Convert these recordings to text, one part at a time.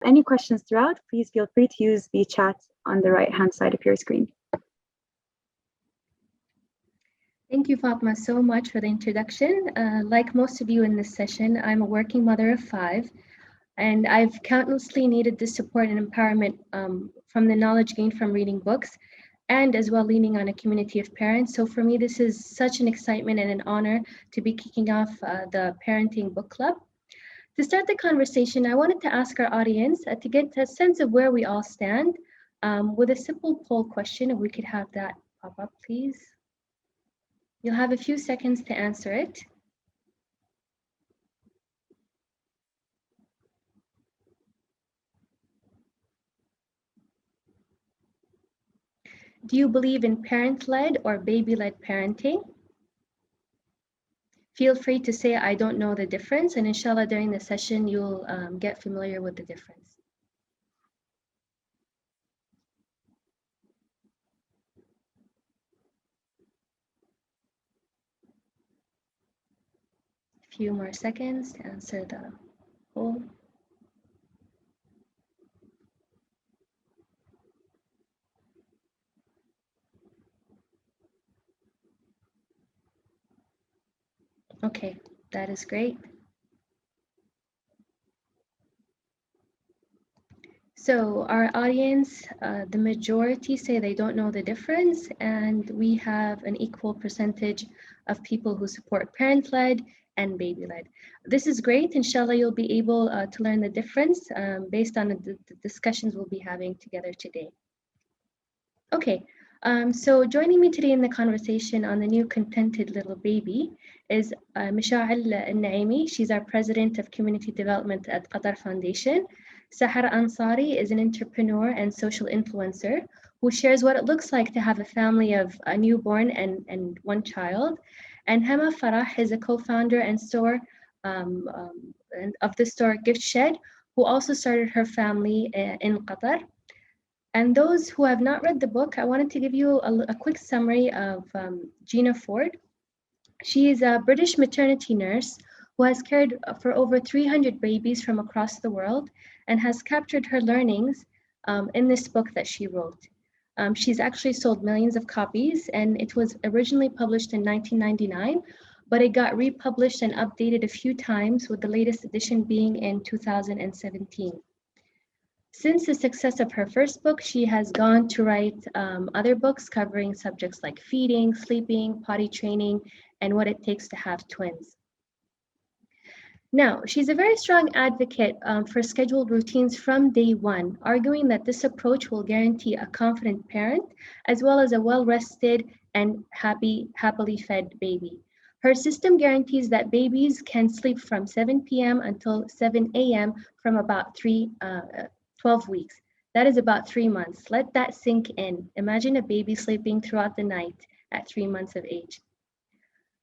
any questions throughout, please feel free to use the chat on the right-hand side of your screen. Thank you, Fatma, so much for the introduction. Like most of you in this session, I'm a working mother of 5, and I've countlessly needed the support and empowerment from the knowledge gained from reading books, and as well leaning on a community of parents. So for me, this is such an excitement and an honor to be kicking off the Parenting Book Club. To start the conversation, I wanted to ask our audience to get a sense of where we all stand with a simple poll question. If we could have that pop up, please. You'll have a few seconds to answer it. Do you believe in parent-led or baby-led parenting? Feel free to say, I don't know the difference, and inshallah during the session, you'll get familiar with the difference. A few more seconds to answer the poll. Okay, that is great. So our audience, the majority say they don't know the difference, and we have an equal percentage of people who support parent-led and baby-led. This is great. Inshallah, you'll be able to learn the difference based on the discussions we'll be having together today. Okay. So joining me today in the conversation on the new Contented Little Baby is Misha'al Naimi. She's our President of Community Development at Qatar Foundation. Sahar Ansari is an entrepreneur and social influencer who shares what it looks like to have a family of a newborn and 1 child. And Hema Farah is a co-founder and store of the store Gift Shed, who also started her family in Qatar. And those who have not read the book, I wanted to give you a quick summary of Gina Ford. She is a British maternity nurse who has cared for over 300 babies from across the world and has captured her learnings in this book that she wrote. She's actually sold millions of copies, and it was originally published in 1999, but it got republished and updated a few times, with the latest edition being in 2017. Since the success of her first book, she has gone to write other books covering subjects like feeding, sleeping, potty training, and what it takes to have twins. Now, she's a very strong advocate for scheduled routines from day one, arguing that this approach will guarantee a confident parent, as well as a well-rested and happily fed baby. Her system guarantees that babies can sleep from 7 p.m. until 7 a.m. from about 12 weeks. That is about 3 months. Let that sink in. Imagine a baby sleeping throughout the night at 3 months of age.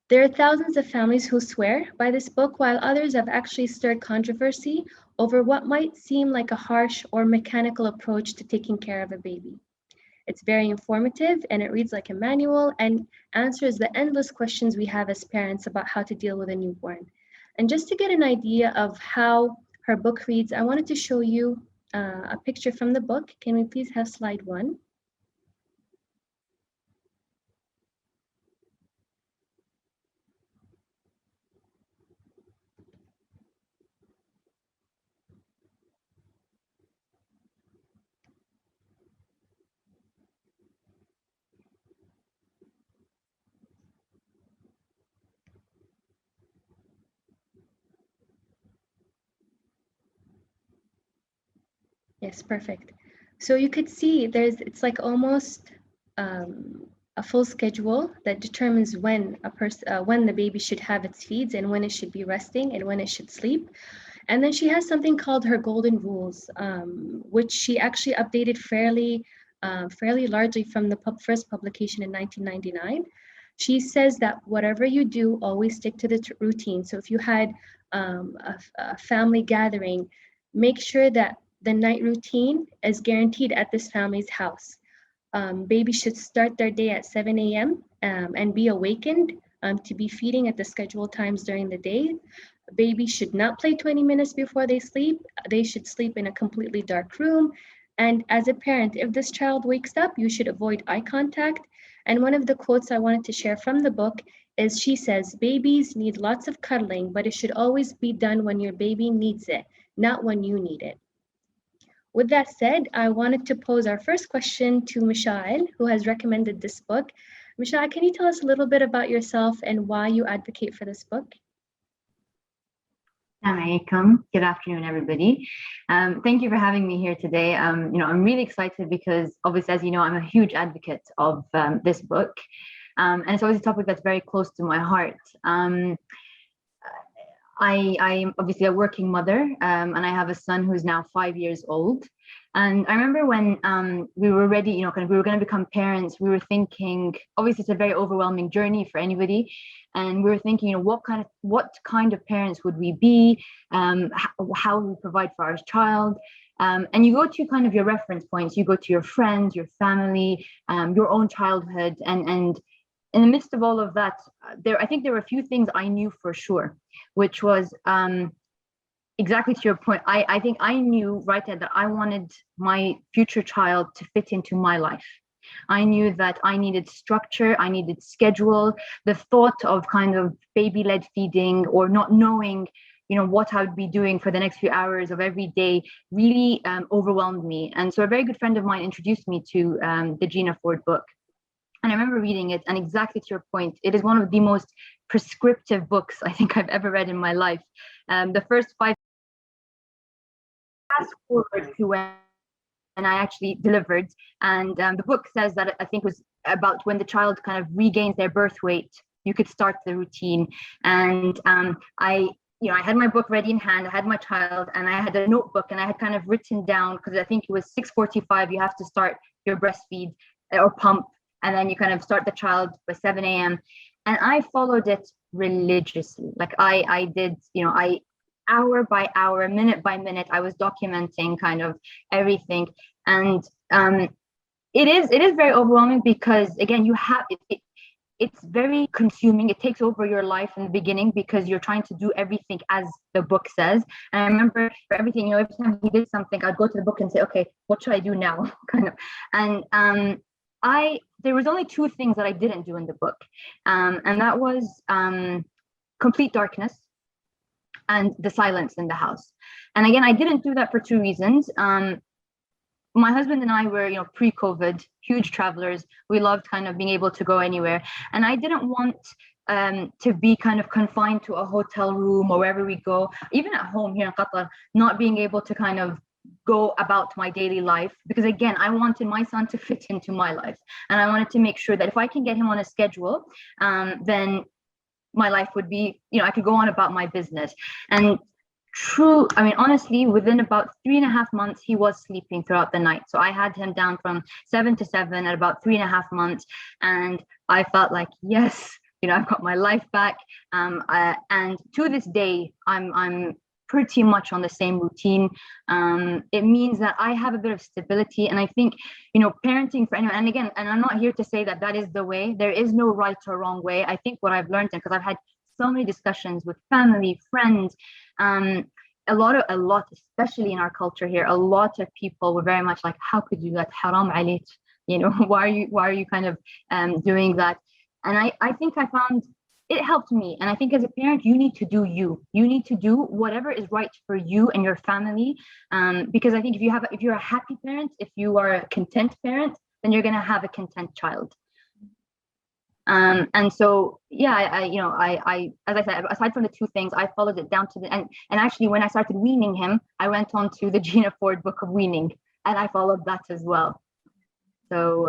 There are thousands of families who swear by this book, while others have actually stirred controversy over what might seem like a harsh or mechanical approach to taking care of a baby. It's very informative, and it reads like a manual and answers the endless questions we have as parents about how to deal with a newborn. And just to get an idea of how her book reads, I wanted to show you a picture from the book. Can we please have slide 1? Yes, perfect. So you could see it's like almost a full schedule that determines when when the baby should have its feeds and when it should be resting and when it should sleep. And then she has something called her golden rules, which she actually updated fairly largely from the first publication in 1999. She says that whatever you do, always stick to the routine. So if you had a family gathering, make sure that the night routine is guaranteed at this family's house. Babies should start their day at 7 a.m. And be awakened to be feeding at the scheduled times during the day. Babies should not play 20 minutes before they sleep. They should sleep in a completely dark room. And as a parent, if this child wakes up, you should avoid eye contact. And one of the quotes I wanted to share from the book is she says, babies need lots of cuddling, but it should always be done when your baby needs it, not when you need it. With that said, I wanted to pose our first question to Michal, who has recommended this book. Michal, can you tell us a little bit about yourself and why you advocate for this book? Good afternoon, everybody. Thank you for having me here today. I'm really excited because obviously, as you know, I'm a huge advocate of this book. And it's always a topic that's very close to my heart. I'm obviously a working mother, and I have a son who's now 5 years old. And I remember when we were ready, we were going to become parents, we were thinking, obviously it's a very overwhelming journey for anybody. And we were thinking, what kind of parents would we be? How we provide for our child? And you go to kind of your reference points, you go to your friends, your family, your own childhood. And in the midst of all of that, I think there were a few things I knew for sure, which was exactly to your point. I think I knew right there that I wanted my future child to fit into my life. I knew that I needed structure, I needed schedule. The thought of kind of baby-led feeding or not knowing, what I would be doing for the next few hours of every day really overwhelmed me. And so a very good friend of mine introduced me to the Gina Ford book. And I remember reading it, and exactly to your point, it is one of the most prescriptive books I think I've ever read in my life. The first 5 fast forward to when I actually delivered, and the book says that I think was about when the child kind of regains their birth weight, you could start the routine. And I had my book ready in hand, I had my child, and I had a notebook, and I had kind of written down, because I think it was 6:45, you have to start your breastfeed or pump, and then you kind of start the child by 7 a.m. And I followed it religiously. Like I did, hour by hour, minute by minute, I was documenting kind of everything. And it is very overwhelming because, again, you have it's very consuming. It takes over your life in the beginning because you're trying to do everything as the book says. And I remember for everything, every time he did something, I'd go to the book and say, okay, what should I do now? kind of. And there was only 2 things that I didn't do in the book. And that was complete darkness and the silence in the house. And again, I didn't do that for 2 reasons. My husband and I were, pre-COVID, huge travelers. We loved kind of being able to go anywhere. And I didn't want to be kind of confined to a hotel room or wherever we go, even at home here in Qatar, not being able to kind of go about my daily life. Because again, I wanted my son to fit into my life. And I wanted to make sure that if I can get him on a schedule, then my life would be, I could go on about my business. And honestly, within about 3.5 months, he was sleeping throughout the night. So I had him down from 7 to 7 at about 3.5 months. And I felt like, yes, I've got my life back. And to this day, I'm pretty much on the same routine. It means that I have a bit of stability. And I think, parenting for anyone, and again, and I'm not here to say that is the way. There is no right or wrong way. I think what I've learned, because I've had so many discussions with family, friends, a lot, especially in our culture here, a lot of people were very much like, how could you do that? Haram alayk, why are you kind of doing that? And I think I found it helped me. And I think as a parent, you need to do you. You need to do whatever is right for you and your family. Because I think if you're a happy parent, if you are a content parent, then you're going to have a content child. And so, yeah, I as I said, aside from the 2 things, I followed it down to the end. And actually, when I started weaning him, I went on to the Gina Ford book of weaning, and I followed that as well. So,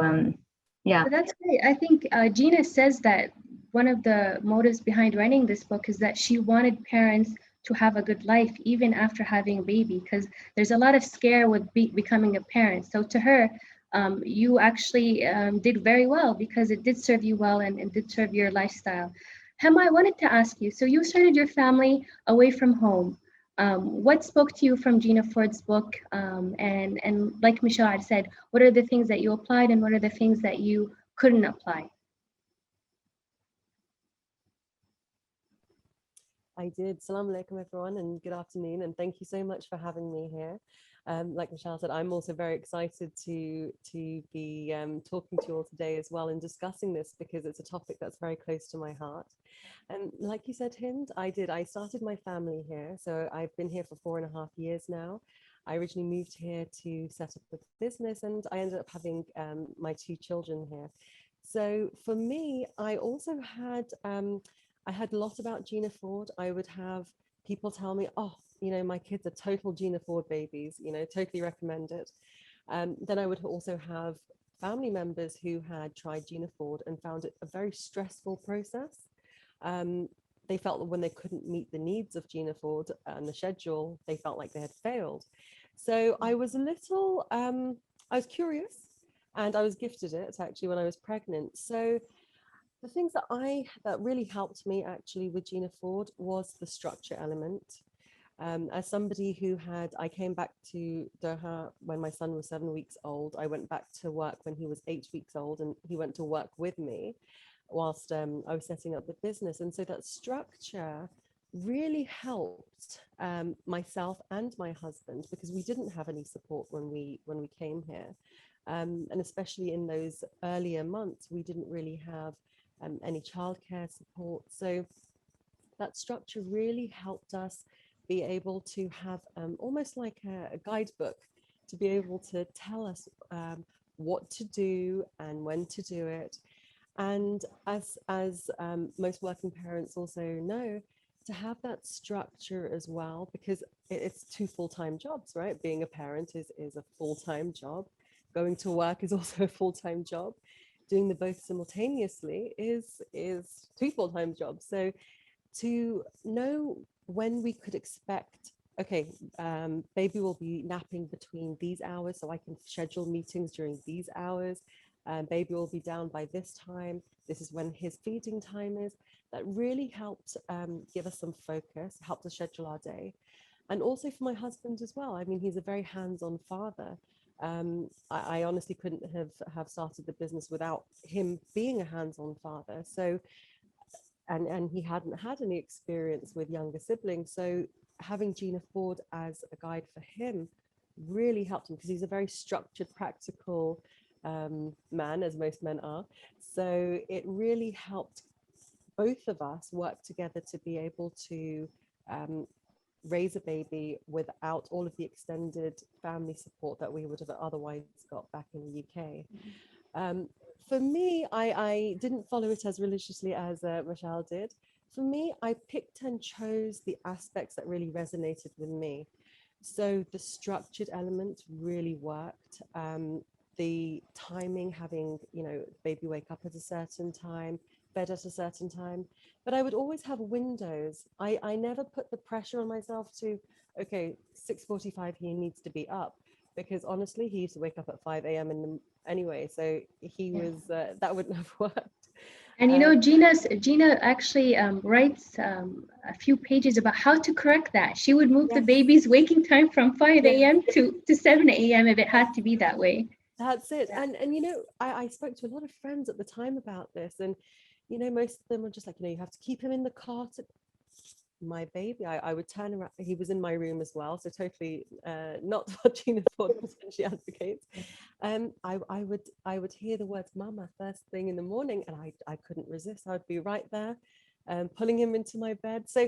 yeah. So that's great. I think Gina says that one of the motives behind writing this book is that she wanted parents to have a good life even after having a baby, because there's a lot of scare with becoming a parent. So to her, you actually did very well because it did serve you well and did serve your lifestyle. Hema, I wanted to ask you, so you started your family away from home. What spoke to you from Gina Ford's book? And like Michal said, what are the things that you applied and what are the things that you couldn't apply? I did. Assalamu alaikum, everyone, and good afternoon. And thank you so much for having me here. Like Michelle said, I'm also very excited to be talking to you all today as well and discussing this, because it's a topic that's very close to my heart. And like you said, Hind, I started my family here. So I've been here for 4.5 years now. I originally moved here to set up a business, and I ended up having my 2 children here. So for me, I also had, I had a lot about Gina Ford. I would have people tell me, oh, you know, my kids are total Gina Ford babies, you know, totally recommend it. Then I would also have family members who had tried Gina Ford and found it a very stressful process. They felt that when they couldn't meet the needs of Gina Ford and the schedule, they felt like they had failed. So I was a little, I was curious, and I was gifted it actually when I was pregnant. So the things that really helped me actually with Gina Ford was the structure element. As somebody who I came back to Doha when my son was 7 weeks old. I went back to work when he was 8 weeks old, and he went to work with me whilst I was setting up the business. And so that structure really helped myself and my husband, because we didn't have any support when we came here. And especially in those earlier months, we didn't really have any childcare support. So that structure really helped us be able to have almost like a guidebook to be able to tell us what to do and when to do it. And as most working parents also know, to have that structure as well, because it's 2 full-time jobs, right? Being a parent is a full-time job. Going to work is also a full-time job. Doing the both simultaneously is 2 full-time jobs. So to know when we could expect, okay, baby will be napping between these hours, so I can schedule meetings during these hours. Baby will be down by this time. This is when his feeding time is. That really helped give us some focus, helped us schedule our day. And also for my husband as well. I mean, he's a very hands-on father. I honestly couldn't have started the business without him being a hands-on father. So, and he hadn't had any experience with younger siblings. So having Gina Ford as a guide for him really helped him, because he's a very structured, practical man, as most men are. So it really helped both of us work together to be able to raise a baby without all of the extended family support that we would have otherwise got back in the UK. For me, I didn't follow it as religiously as Rochelle did. For me, I picked and chose the aspects that really resonated with me. So the structured element really worked. The timing, having, you know, baby wake up at a certain time, bed at a certain time, but I would always have windows. I never put the pressure on myself to, okay, 6:45 he needs to be up, because honestly he used to wake up at 5 a.m. anyway, so he was that wouldn't have worked. And you know, Gina actually writes a few pages about how to correct that. She would move the baby's waking time from 5 a.m. to 7 a.m. if it had to be that way. That's it. And you know, I spoke to a lot of friends at the time about this, and you know, most of them were just like, you know, you have to keep him in the cot. My baby, I would turn around. He was in my room as well, so totally not what Gina Ford potentially advocates. I would hear the words "mama" first thing in the morning, and I couldn't resist. I would be right there, pulling him into my bed. So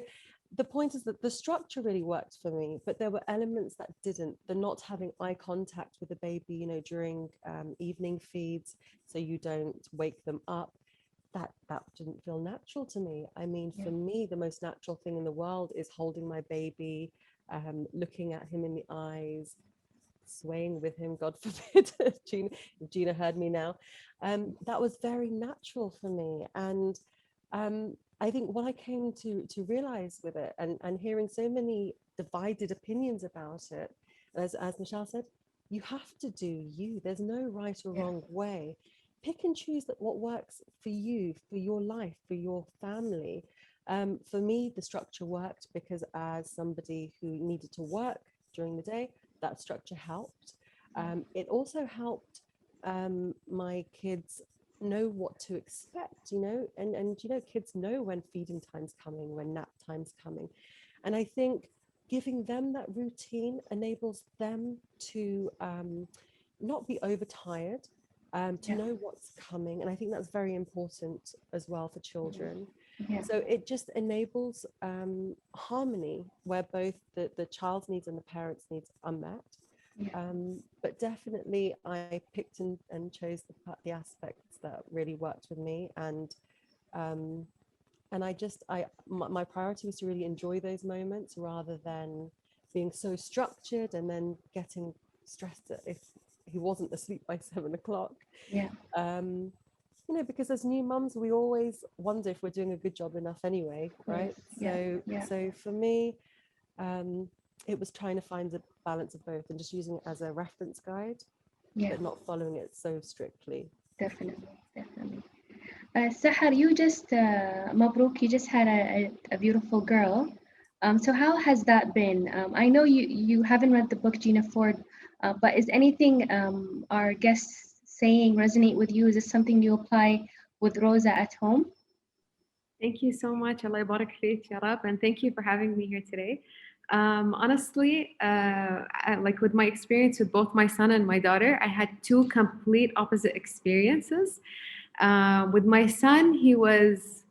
the point is that the structure really worked for me, but there were elements that didn't. The not having eye contact with the baby, you know, during evening feeds, so you don't wake them up. That didn't feel natural to me. I mean, for me, the most natural thing in the world is holding my baby, looking at him in the eyes, swaying with him, God forbid, if Gina heard me now. That was very natural for me. And I think what I came to realize with it, and hearing so many divided opinions about it, as Michelle said, you have to do you. There's no right or wrong way. Pick and choose what works for you, for your life, for your family. For me, the structure worked because as somebody who needed to work during the day, that structure helped. It also helped my kids know what to expect, and kids know when feeding time's coming, when nap time's coming. And I think giving them that routine enables them to not be overtired, to know what's coming. And I think that's very important as well for children. Yeah. So it just enables harmony where both the child's needs and the parents' needs are met. Yeah. But definitely I picked and chose the aspects that really worked with me, and my priority was to really enjoy those moments rather than being so structured and then getting stressed if he wasn't asleep by 7 o'clock. Yeah. Because as new mums, we always wonder if we're doing a good job enough anyway, right? So for me, it was trying to find a balance of both and just using it as a reference guide, but not following it so strictly. Definitely. Sahar, you just, Mabruk, you just had a beautiful girl. So how has that been? I know you haven't read the book, Gina Ford, but is anything our guests saying resonate with you? Is this something you apply with Rosa at home? Thank you so much. Allah yabarak feek, ya Rab, and thank you for having me here today. Honestly, like with my experience with both my son and my daughter, I had two complete opposite experiences. With my son, he was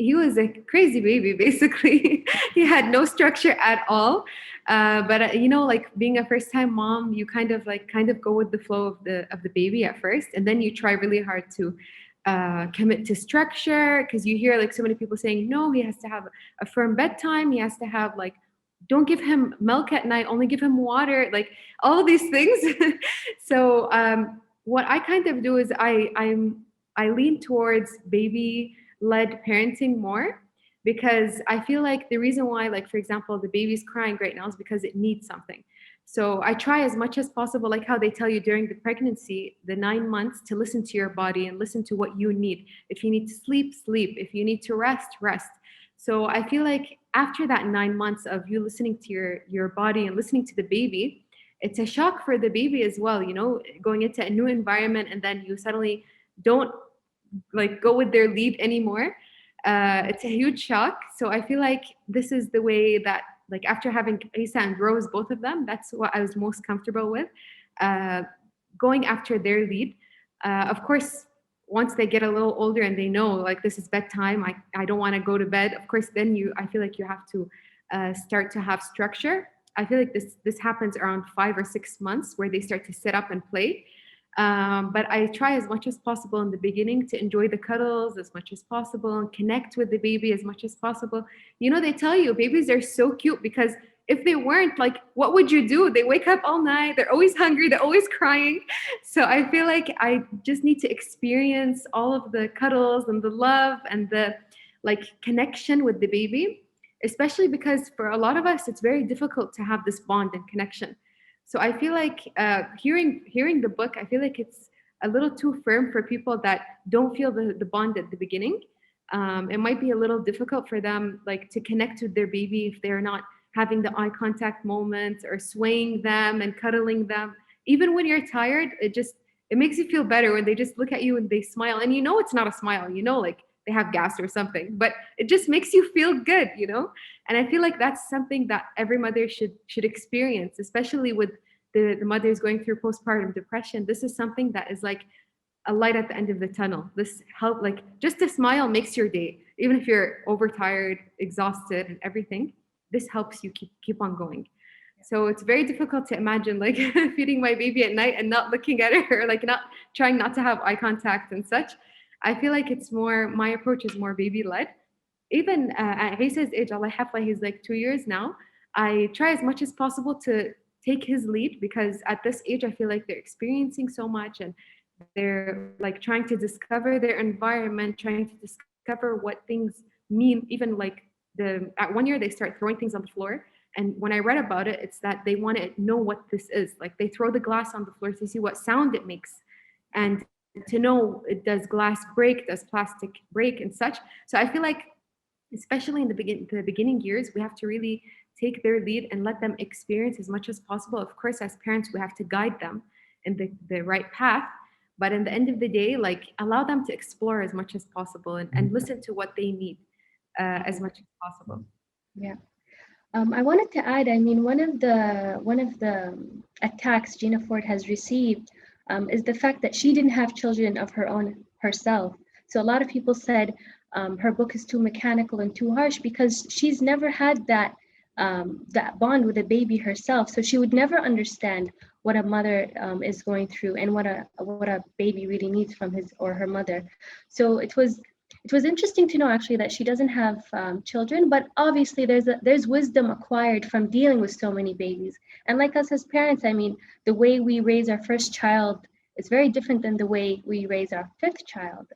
a crazy baby, basically. He had no structure at all. But like being a first-time mom, you kind of go with the flow of the baby at first, and then you try really hard to commit to structure, because you hear like so many people saying, no, he has to have a firm bedtime. He has to have don't give him milk at night, only give him water, like all of these things. So what I kind of do is I lean towards baby-led parenting more, because I feel like the reason why, like, for example, the baby's crying right now is because it needs something. So I try as much as possible, like how they tell you during the pregnancy, the 9 months, to listen to your body and listen to what you need. If you need to sleep, sleep. If you need to rest, rest. So I feel like after that 9 months of you listening to your body and listening to the baby, it's a shock for the baby as well, going into a new environment, and then you suddenly don't go with their lead anymore. It's a huge shock. So I feel like this is the way that, after having Isa and Rose, both of them, that's what I was most comfortable with, going after their lead. Of course, once they get a little older and they know this is bedtime, I don't want to go to bed, of course, then I feel like you have to start to have structure. I feel like this happens around 5 or 6 months, where they start to sit up and play. But I try as much as possible in the beginning to enjoy the cuddles as much as possible and connect with the baby as much as possible. They tell you babies are so cute, because if they weren't, what would you do? They wake up all night, they're always hungry, they're always crying. So I feel like I just need to experience all of the cuddles and the love and the connection with the baby, especially because for a lot of us, it's very difficult to have this bond and connection. So I feel like hearing the book, I feel like it's a little too firm for people that don't feel the bond at the beginning. It might be a little difficult for them to connect with their baby if they're not having the eye contact moments or swaying them and cuddling them. Even when you're tired, it makes you feel better when they just look at you and they smile. And it's not a smile, they have gas or something, but it just makes you feel good, And I feel like that's something that every mother should experience, especially with the mothers going through postpartum depression. This is something that is like a light at the end of the tunnel. This help, just a smile makes your day, even if you're overtired, exhausted, and everything. This helps you keep on going. So it's very difficult to imagine feeding my baby at night and not looking at her, not trying not to have eye contact and such. I feel like my approach is more baby-led. Even at Isa's age, Allah hafla, he's 2 years now. I try as much as possible to take his lead, because at this age, I feel like they're experiencing so much, and they're trying to discover their environment, trying to discover what things mean. Even at 1 year, they start throwing things on the floor. And when I read about it, it's that they want to know what this is. They throw the glass on the floor to see what sound it makes, and to know, does glass break, does plastic break, and such. So I feel like, especially in the beginning years, we have to really take their lead and let them experience as much as possible. Of course, as parents, we have to guide them in the right path. But in the end of the day, like, allow them to explore as much as possible and listen to what they need as much as possible. Yeah. I wanted to add, I mean, one of the attacks Gina Ford has received is the fact that she didn't have children of her own herself. So a lot of people said her book is too mechanical and too harsh because she's never had that bond with a baby herself. So she would never understand what a mother is going through and what a baby really needs from his or her mother. So it was interesting to know actually that she doesn't have children, but obviously there's wisdom acquired from dealing with so many babies. And like us as parents, I mean, the way we raise our first child is very different than the way we raise our fifth child.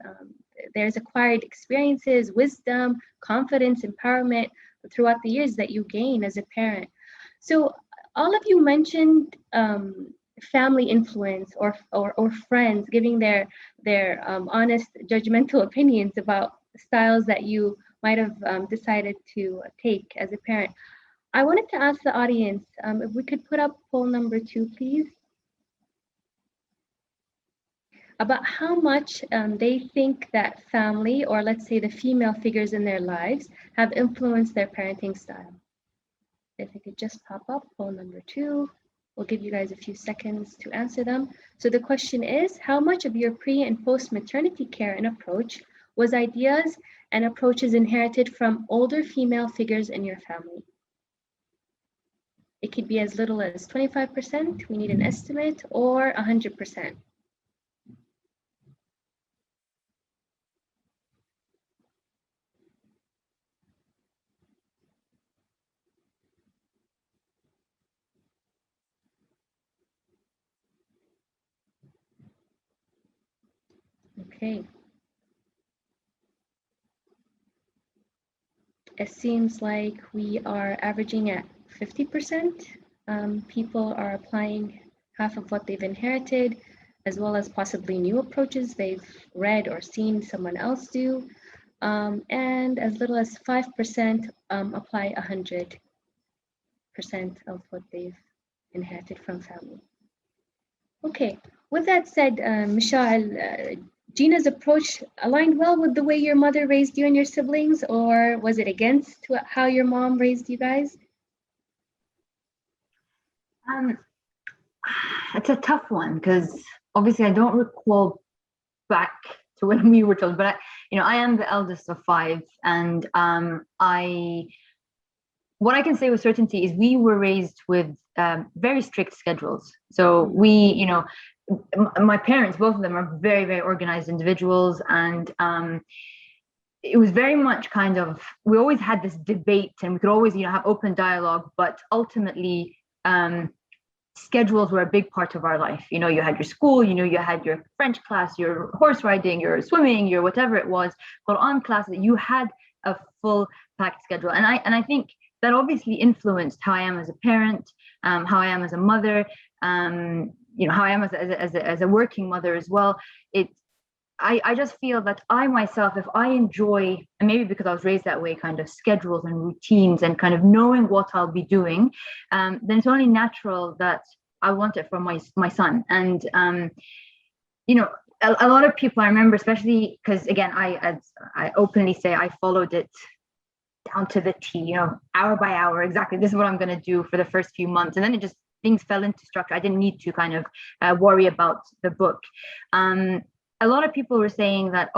There's acquired experiences, wisdom, confidence, empowerment throughout the years that you gain as a parent. So all of you mentioned family influence or friends giving their honest judgmental opinions about styles that you might have decided to take as a parent. I wanted to ask the audience if we could put up poll number 2, please, about how much they think that family, or let's say the female figures in their lives, have influenced their parenting style. If it could just pop up, poll number 2. We'll give you guys a few seconds to answer them. So the question is, how much of your pre and post maternity care and approach was ideas and approaches inherited from older female figures in your family? It could be as little as 25%, we need an estimate, or 100%. Okay. It seems like we are averaging at 50%. People are applying half of what they've inherited, as well as possibly new approaches they've read or seen someone else do. And as little as 5% apply 100% of what they've inherited from family. Okay, with that said, Michelle, Gina's approach aligned well with the way your mother raised you and your siblings, or was it against how your mom raised you guys? It's a tough one because obviously I don't recall back to when we were children, but I am the eldest of 5, and what I can say with certainty is we were raised with very strict schedules. So we, my parents, both of them, are very, very organized individuals, and it was very much kind of, we always had this debate, and we could always, have open dialogue, but ultimately schedules were a big part of our life. You had your school, you had your French class, your horse riding, your swimming, your whatever it was, Quran classes. You had a full packed schedule, and I think that obviously influenced how I am as a parent, how I am as a mother, how I am as a working mother as well. I just feel that I myself, if I enjoy, and maybe because I was raised that way, kind of schedules and routines and kind of knowing what I'll be doing, then it's only natural that I want it from my son. And a lot of people, I remember, especially because again, I openly say I followed it down to the T, hour by hour, exactly. This is what I'm going to do for the first few months. And then things fell into structure. I didn't need to kind of worry about the book. A lot of people were saying that,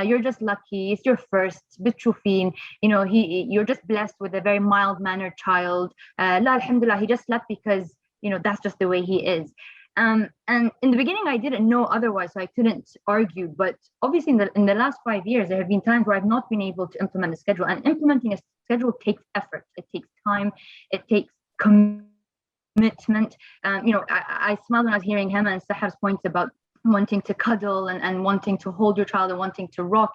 you're just lucky. It's your first, bitchufin. You're just blessed with a very mild-mannered child. La alhamdulillah, he just slept because, that's just the way he is. And in the beginning, I didn't know otherwise, so I couldn't argue. But obviously, in the last 5 years, there have been times where I've not been able to implement a schedule. And implementing a schedule takes effort. It takes time. It takes commitment. I smiled when I was hearing Hema and Sahar's points about wanting to cuddle and wanting to hold your child and wanting to rock.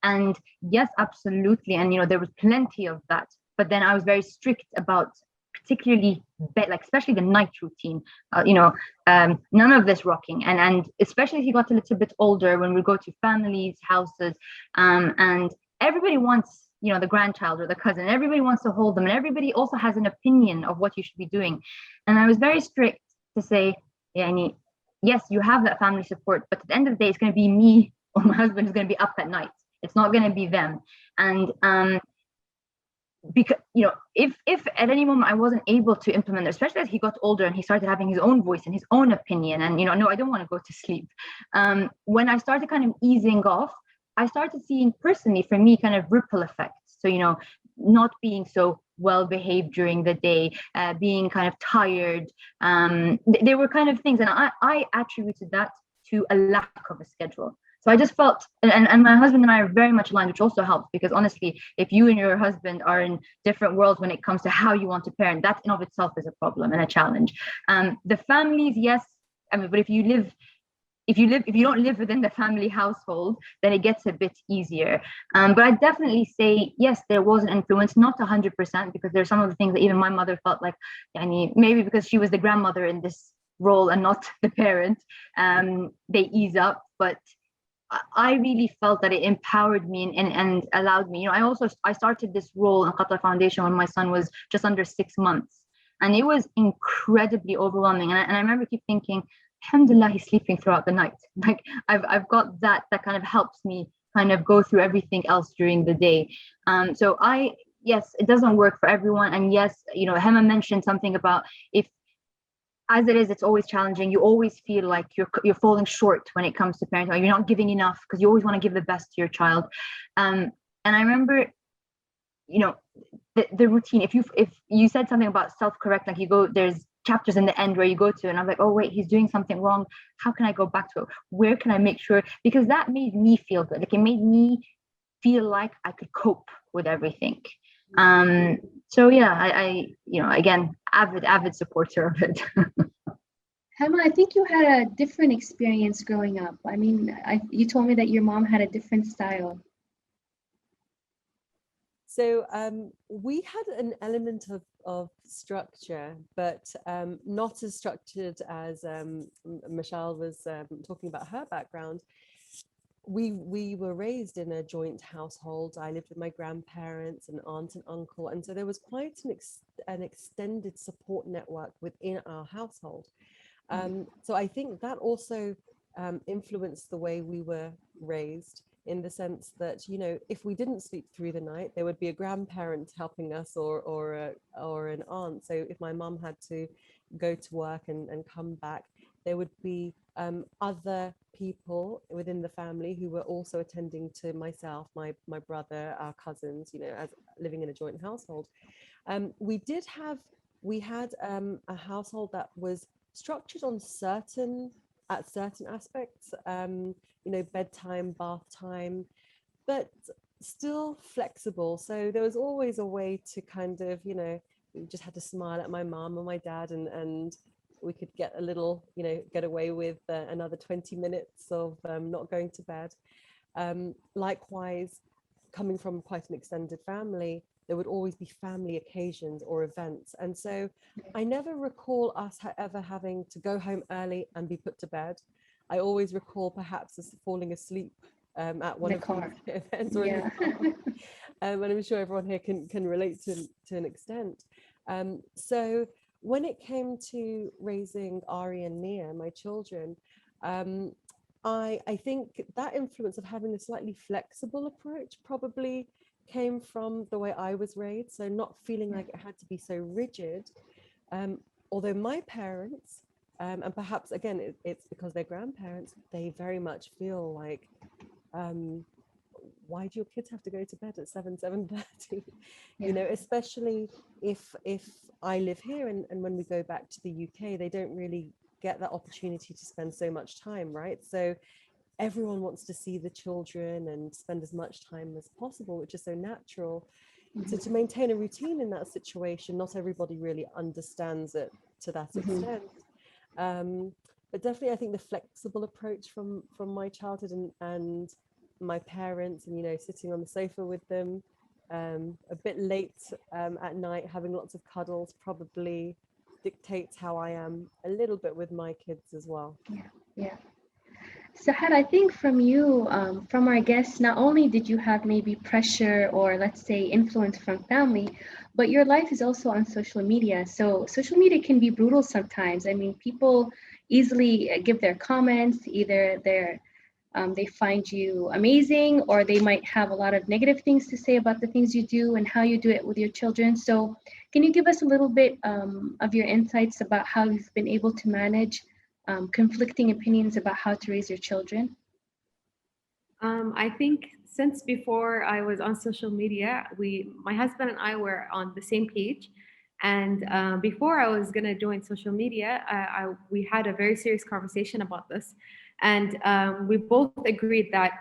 And yes, absolutely. And, there was plenty of that. But then I was very strict about particularly especially the night routine, none of this rocking. And especially if he got a little bit older, when we go to families' houses, and everybody wants, the grandchild or the cousin, everybody wants to hold them. And everybody also has an opinion of what you should be doing. And I was very strict to say, yes, you have that family support, but at the end of the day, it's going to be me or my husband who's going to be up at night. It's not going to be them. And because, you know, if at any moment I wasn't able to implement it, especially as he got older and he started having his own voice and his own opinion, and, you know, no, I don't want to go to sleep. When I started kind of easing off, I started seeing personally for me kind of ripple effects. So, you know, not being so well behaved during the day, being kind of tired. There were kind of things, and I attributed that to a lack of a schedule. So I just felt, and my husband and I are very much aligned, which also helps, because honestly, if you and your husband are in different worlds when it comes to how you want to parent, that in of itself is a problem and a challenge. The families, yes, I mean, but if you don't live within the family household, then it gets a bit easier. But I definitely say, yes, there was an influence, not 100%, because there's some of the things that even my mother felt like, maybe because she was the grandmother in this role and not the parent, they ease up. But I really felt that it empowered me and allowed me. You know, I started this role in Qatar Foundation when my son was just under 6 months, and it was incredibly overwhelming. And I remember keep thinking, alhamdulillah, he's sleeping throughout the night. Like I've got that kind of helps me kind of go through everything else during the day. So yes, it doesn't work for everyone. And yes, you know, Hema mentioned something about if, as it is, it's always challenging. You always feel like you're falling short when it comes to parenting. You're not giving enough because you always want to give the best to your child. And I remember, you know, the routine. If you said something about self-correct, like there's chapters in the end where you go to, and I'm like, oh wait, he's doing something wrong. How can I go back to it? Where can I make sure? Because that made me feel good. Like it made me feel like I could cope with everything. So yeah, I you know, again, avid supporter of it. Hema, I think you had a different experience growing up. I mean, you told me that your mom had a different style. So we had an element of structure, but not as structured as Michelle was talking about her background. We were raised in a joint household. I lived with my grandparents and aunt and uncle, and so there was quite an extended support network within our household. So I think that also influenced the way we were raised, in the sense that, you know, if we didn't sleep through the night, there would be a grandparent helping us or an aunt. So if my mum had to go to work and come back, there would be other people within the family who were also attending to myself, my brother, our cousins, you know, as living in a joint household. We had a household that was structured on certain aspects, you know, bedtime, bath time, but still flexible. So there was always a way to kind of, you know, we just had to smile at my mom and my dad, and we could get a little, you know, get away with another 20 minutes of not going to bed. Likewise, coming from quite an extended family, there would always be family occasions or events. And so I never recall us ever having to go home early and be put to bed. I always recall perhaps us falling asleep at one of the events or in the car. And I'm sure everyone here can relate to an extent. So when it came to raising Ari and Nia, my children, I think that influence of having a slightly flexible approach probably came from the way I was raised, so not feeling like it had to be so rigid. Although my parents, and perhaps again it's because they're grandparents, they very much feel like, why do your kids have to go to bed at 7:30? You know, especially if I live here and when we go back to the UK, they don't really get that opportunity to spend so much time, right? So everyone wants to see the children and spend as much time as possible, which is so natural. So to maintain a routine in that situation, not everybody really understands it to that extent. But definitely, I think the flexible approach from my childhood and my parents, and, you know, sitting on the sofa with them a bit late at night, having lots of cuddles, probably dictates how I am a little bit with my kids as well. Yeah. Sahar, I think from you, from our guests, not only did you have maybe pressure or let's say influence from family, but your life is also on social media. So social media can be brutal sometimes. I mean, people, easily give their comments. Either they find you amazing, or they might have a lot of negative things to say about the things you do and how you do it with your children. So can you give us a little bit of your insights about how you've been able to manage conflicting opinions about how to raise your children? I think since before I was on social media, my husband and I were on the same page. And before I was gonna join social media, we had a very serious conversation about this. And we both agreed that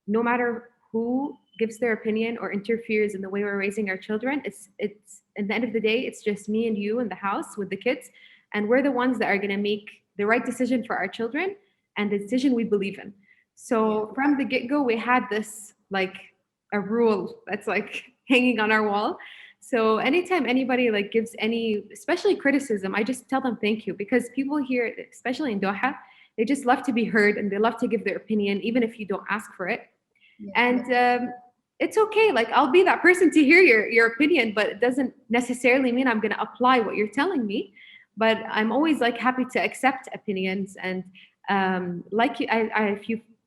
no matter who gives their opinion or interferes in the way we're raising our children, it's at the end of the day, it's just me and you in the house with the kids. And we're the ones that are gonna make the right decision for our children and the decision we believe in. So from the get-go, we had this like a rule that's like hanging on our wall. So anytime anybody like gives any, especially criticism, I just tell them thank you, because people here, especially in Doha, they just love to be heard and they love to give their opinion, even if you don't ask for it. And it's okay. Like, I'll be that person to hear your opinion, but it doesn't necessarily mean I'm going to apply what you're telling me. But I'm always like happy to accept opinions. And like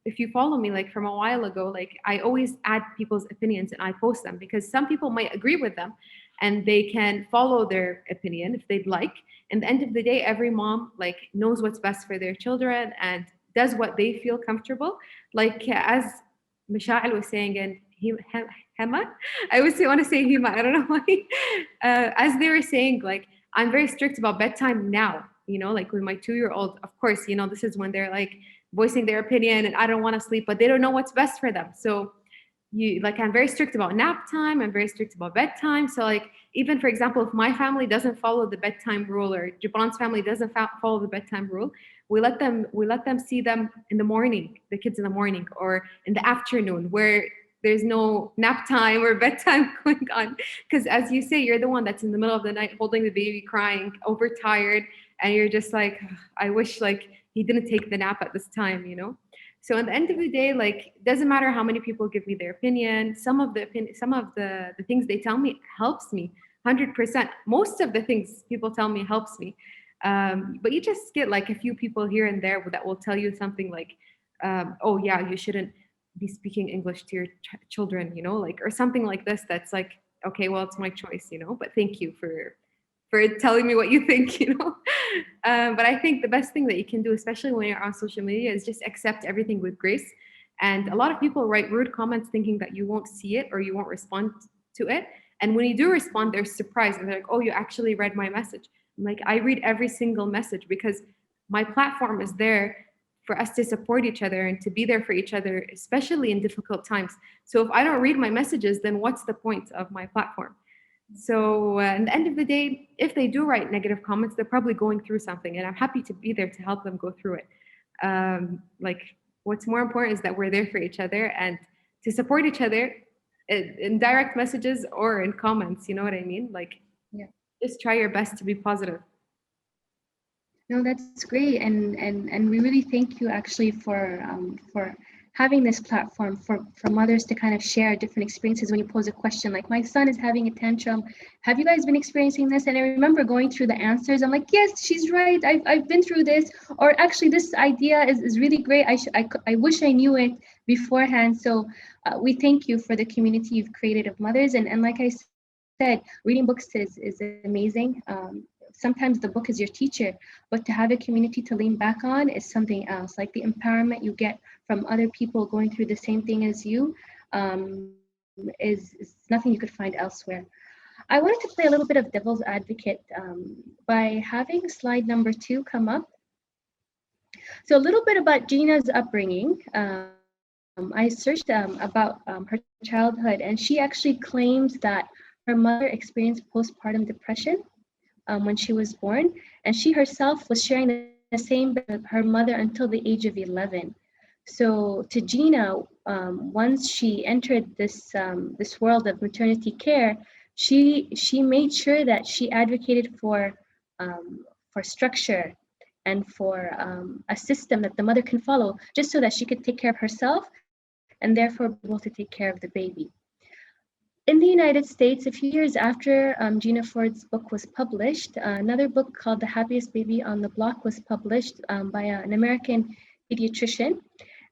if you follow me like from a while ago, like I always add people's opinions and I post them, because some people might agree with them and they can follow their opinion if they'd like. And at the end of the day, every mom like knows what's best for their children and does what they feel comfortable. Like as Misha'al was saying, and Hema, I always want to say Hema, I don't know why. As they were saying, like, I'm very strict about bedtime now, you know, like with my 2-year-old, of course, you know, this is when they're like voicing their opinion and I don't want to sleep, but they don't know what's best for them. So I'm very strict about nap time. I'm very strict about bedtime. So like, even for example, if my family doesn't follow the bedtime rule, or Jibran's family doesn't follow the bedtime rule, we let them see them in the morning, the kids in the morning or in the afternoon, where there's no nap time or bedtime going on. Because as you say, you're the one that's in the middle of the night holding the baby, crying, overtired, and you're just like, I wish like he didn't take the nap at this time, you know? So at the end of the day, like, it doesn't matter how many people give me their opinion. Some of the things they tell me helps me 100%. Most of the things people tell me helps me. But you just get like a few people here and there that will tell you something like, oh yeah, you shouldn't be speaking English to your children, you know, like, or something like this. That's like, okay, well, it's my choice, you know, but thank you for telling me what you think, you know. But I think the best thing that you can do, especially when you're on social media, is just accept everything with grace. And a lot of people write rude comments thinking that you won't see it or you won't respond to it. And when you do respond, they're surprised and they're like, oh, you actually read my message. I'm like, I read every single message because my platform is there for us to support each other and to be there for each other, especially in difficult times. So if I don't read my messages, then what's the point of my platform? So at the end of the day, if they do write negative comments, they're probably going through something, and I'm happy to be there to help them go through it. Like, what's more important is that we're there for each other and to support each other in direct messages or in comments. You know what I mean? Like, yeah, just try your best to be positive. No, that's great, and we really thank you actually for having this platform for mothers to kind of share different experiences. When you pose a question like, my son is having a tantrum, have you guys been experiencing this? And I remember going through the answers. I'm like, yes, she's right. I've been through this, or actually this idea is really great. I wish I knew it beforehand. So we thank you for the community you've created of mothers. And like I said, reading books is amazing. Sometimes the book is your teacher, but to have a community to lean back on is something else. Like the empowerment you get from other people going through the same thing as you is nothing you could find elsewhere. I wanted to play a little bit of devil's advocate by having slide number 2 come up. So a little bit about Gina's upbringing. I searched about her childhood, and she actually claims that her mother experienced postpartum depression when she was born, and she herself was sharing the same bed with her mother until the age of 11. So to Gina, once she entered this world of maternity care, she made sure that she advocated for structure and for a system that the mother can follow, just so that she could take care of herself and therefore be able to take care of the baby. in the United States, a few years after Gina Ford's book was published, another book called The Happiest Baby on the Block was published by an American pediatrician.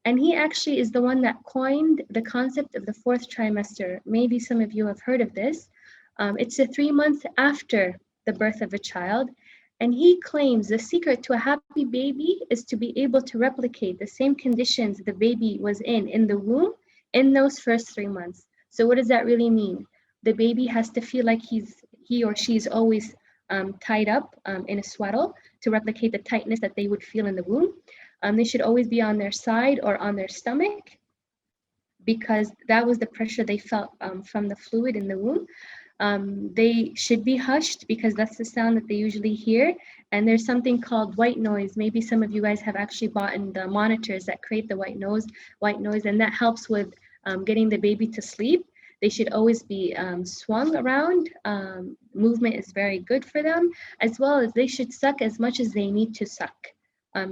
And he actually is the one that coined the concept of the fourth trimester. Maybe some of you have heard of this. It's the 3 months after the birth of a child. And he claims the secret to a happy baby is to be able to replicate the same conditions the baby was in the womb in those first 3 months. So what does that really mean? The baby has to feel like he or she is always tied up in a swaddle to replicate the tightness that they would feel in the womb. They should always be on their side or on their stomach because that was the pressure they felt from the fluid in the womb. They should be hushed because that's the sound that they usually hear. And there's something called white noise. Maybe some of you guys have actually bought in the monitors that create the white noise, and that helps with getting the baby to sleep. They should always be swung around. Movement is very good for them, as well as they should suck as much as they need to suck.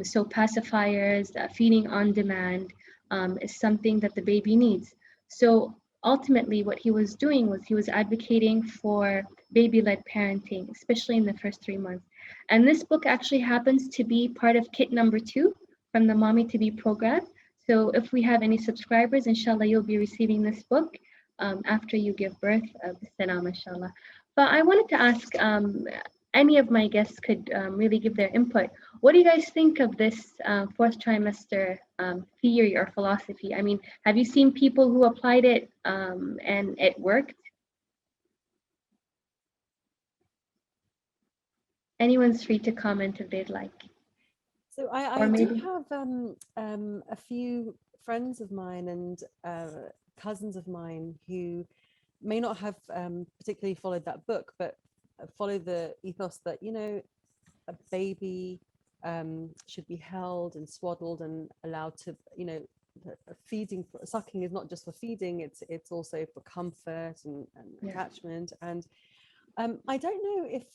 So pacifiers, feeding on demand is something that the baby needs. So ultimately what he was doing was he was advocating for baby-led parenting, especially in the first 3 months. And this book actually happens to be part of kit number 2 from the Mommy to Be program. So if we have any subscribers, inshallah, you'll be receiving this book after you give birth, bisalam, inshallah. But I wanted to ask, any of my guests could really give their input. What do you guys think of this fourth trimester theory or philosophy? I mean, have you seen people who applied it and it worked? Anyone's free to comment if they'd like. So I do have a few friends of mine and cousins of mine who may not have particularly followed that book, but follow the ethos that, you know, a baby should be held and swaddled and allowed to, you know, sucking is not just for feeding, it's also for comfort and attachment. And I don't know if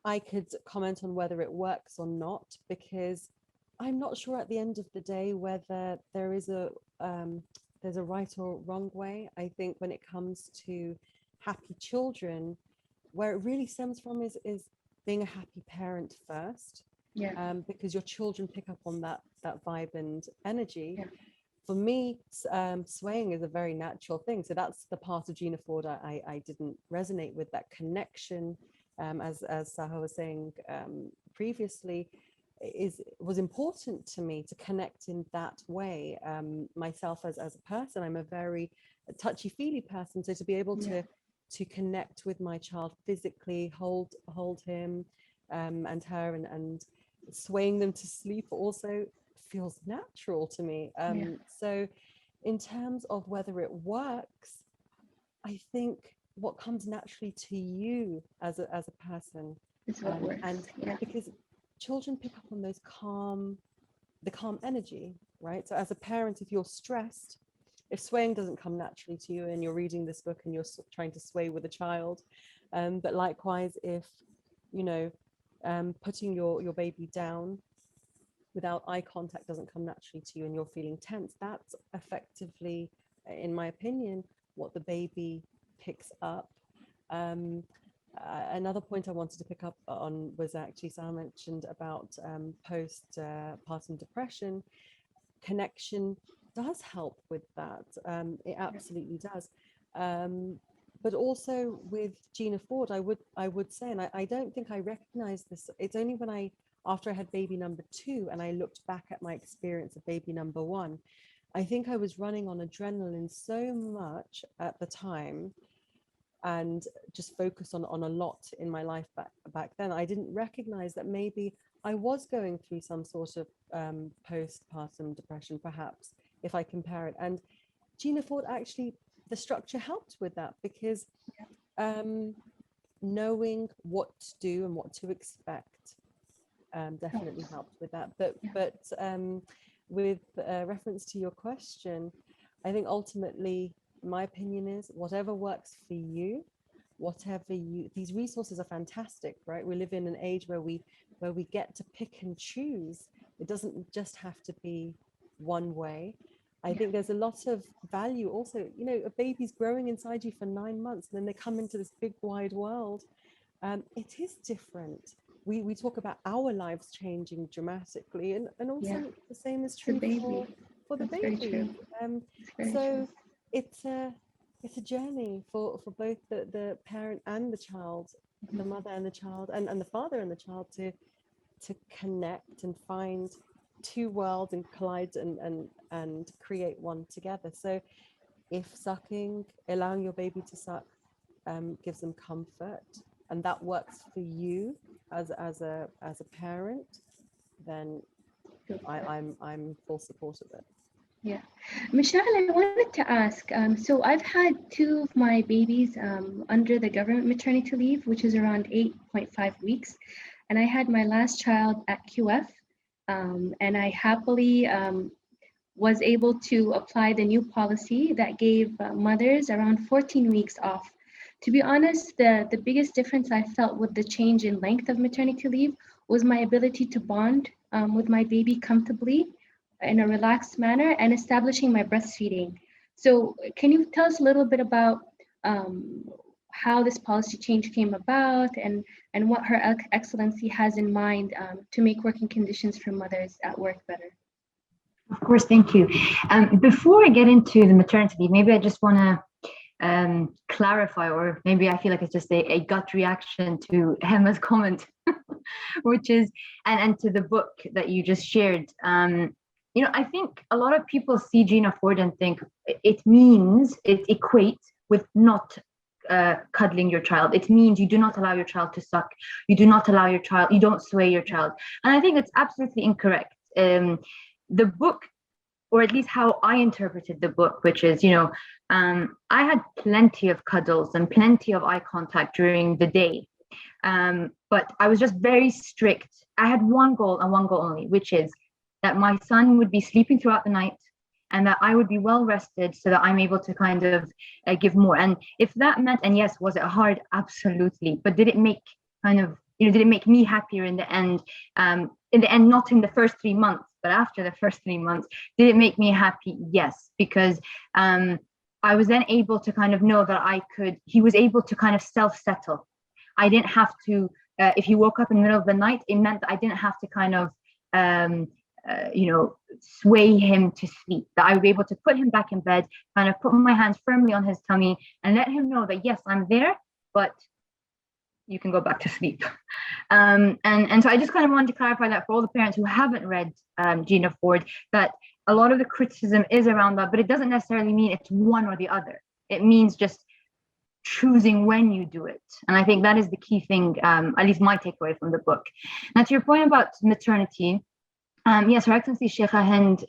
I could comment on whether it works or not, because I'm not sure at the end of the day whether there is there's a right or wrong way. I think when it comes to happy children, where it really stems from is being a happy parent first, because your children pick up on that vibe and energy. For me, swaying is a very natural thing. So that's the part of Gina Ford I didn't resonate with, that connection, as Saha was saying previously, was important to me to connect in that way. Myself as a person, I'm a very touchy-feely person, so to be able to connect with my child physically, hold him and her, and swaying them to sleep also feels natural to me. So in terms of whether it works, I think what comes naturally to you as a person is what works. And because children pick up on the calm energy, right? So as a parent, if you're stressed, if swaying doesn't come naturally to you and you're reading this book and you're trying to sway with a child, but likewise, if, you know, putting your baby down without eye contact doesn't come naturally to you and you're feeling tense, that's effectively, in my opinion, what the baby picks up. Another point I wanted to pick up on was actually Sarah mentioned about postpartum depression. Connection does help with that. It absolutely does. But also with Gina Ford, I would say, and I don't think I recognized this. It's only when after I had baby number 2 and I looked back at my experience of baby number 1, I think I was running on adrenaline so much at the time and just focused on a lot in my life back then. I didn't recognize that maybe I was going through some sort of postpartum depression, perhaps, if I compare it. And Gina Ford, actually, the structure helped with that, because knowing what to do and what to expect definitely helped with that. But with reference to your question, I think ultimately, my opinion is whatever works for you, these resources are fantastic, right? We live in an age where we get to pick and choose. It doesn't just have to be one way. I think there's a lot of value also, you know, a baby's growing inside you for 9 months and then they come into this big wide world. It is different. We talk about our lives changing dramatically, and also the same is true for the baby. So it's a journey for both the parent and the child, the mother and the child, and the father and the child to connect and find two worlds and collide and create one together. So if sucking, allowing your baby to suck, gives them comfort, and that works for you as a parent, then I'm full support of it. Yeah, Michelle, I wanted to ask, so I've had two of my babies under the government maternity leave, which is around 8.5 weeks. And I had my last child at QF, and I happily was able to apply the new policy that gave mothers around 14 weeks off. To be honest, the biggest difference I felt with the change in length of maternity leave was my ability to bond with my baby comfortably in a relaxed manner and establishing my breastfeeding. So can you tell us a little bit about how this policy change came about and what Her Excellency has in mind to make working conditions for mothers at work better? Of course, thank you. Before I get into the maternity leave, maybe I just want to clarify, or maybe I feel like it's just a gut reaction to Emma's comment, which is, and to the book that you just shared. You know, I think a lot of people see Gina Ford and think it equates with not cuddling your child. It means you do not allow your child to suck. You do not allow your child, you don't sway your child. And I think it's absolutely incorrect. The book, or at least how I interpreted the book, which is, you know, I had plenty of cuddles and plenty of eye contact during the day. But I was just very strict. I had one goal and one goal only, which is that my son would be sleeping throughout the night and that I would be well rested so that I'm able to kind of give more. And if that meant, and yes, was it hard? Absolutely. But did it make did it make me happier in the end? In the end, not in the first 3 months, but after the first 3 months, did it make me happy? Yes, because I was then able to kind of know that he was able to kind of self-settle. I didn't have to, if he woke up in the middle of the night, it meant that I didn't have to kind of, sway him to sleep, that I would be able to put him back in bed, kind of put my hands firmly on his tummy and let him know that, yes, I'm there, but you can go back to sleep. And so I just kind of wanted to clarify that for all the parents who haven't read Gina Ford, that a lot of the criticism is around that, but it doesn't necessarily mean it's one or the other. It means just choosing when you do it. And I think that is the key thing, at least my takeaway from the book. Now, to your point about maternity, yes, Her Excellency Sheikha Hind,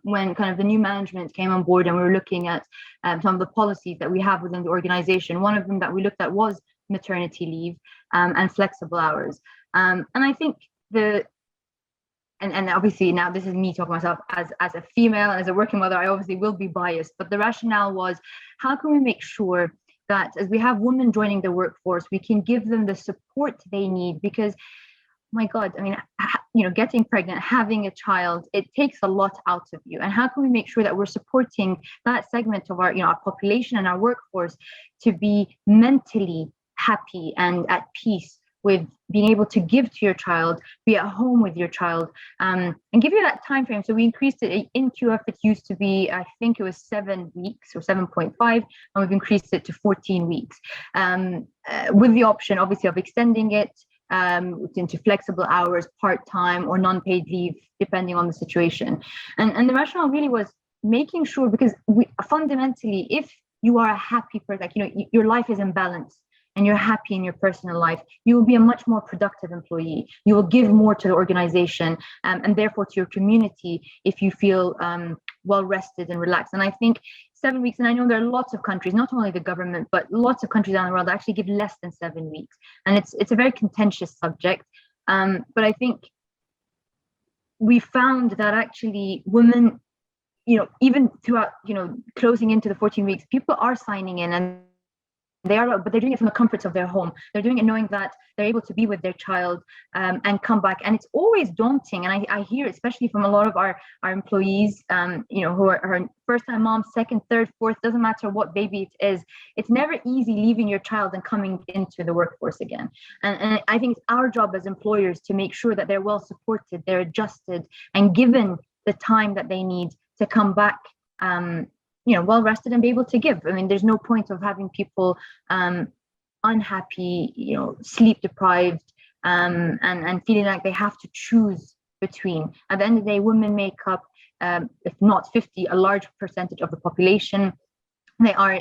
when kind of the new management came on board and we were looking at some of the policies that we have within the organization, one of them that we looked at was maternity leave and flexible hours. And I think and obviously now this is me talking myself as a female and as a working mother, I obviously will be biased, but the rationale was, how can we make sure that as we have women joining the workforce, we can give them the support they need? Because my God, I mean, getting pregnant, having a child, it takes a lot out of you. And how can we make sure that we're supporting that segment of our, our population and our workforce to be mentally happy and at peace with being able to give to your child, be at home with your child, and give you that time frame. So we increased it in QF. It used to be, I think it was 7 weeks or 7.5, and we've increased it to 14 weeks, with the option, obviously, of extending it into flexible hours, part-time or non-paid leave, depending on the situation. And the rationale really was making sure, because fundamentally, if you are a happy person, your life is in balance and you're happy in your personal life, you will be a much more productive employee. You will give more to the organization and therefore to your community if you feel well rested and relaxed. And I think 7 weeks, and I know there are lots of countries, not only the government, but lots of countries around the world that actually give less than 7 weeks. And it's a very contentious subject. But I think we found that actually women, even throughout, closing into the 14 weeks, people are signing in and but they're doing it from the comforts of their home. They're doing it knowing that they're able to be with their child and come back. And it's always daunting. And I hear, especially from a lot of our employees, who are first-time moms, second, third, fourth, doesn't matter what baby it is. It's never easy leaving your child and coming into the workforce again. And I think it's our job as employers to make sure that they're well supported, they're adjusted, and given the time that they need to come back well rested and be able to give. I mean, there's no point of having people unhappy, sleep deprived, and feeling like they have to choose between. At the end of the day, women make up, if not 50, a large percentage of the population. They are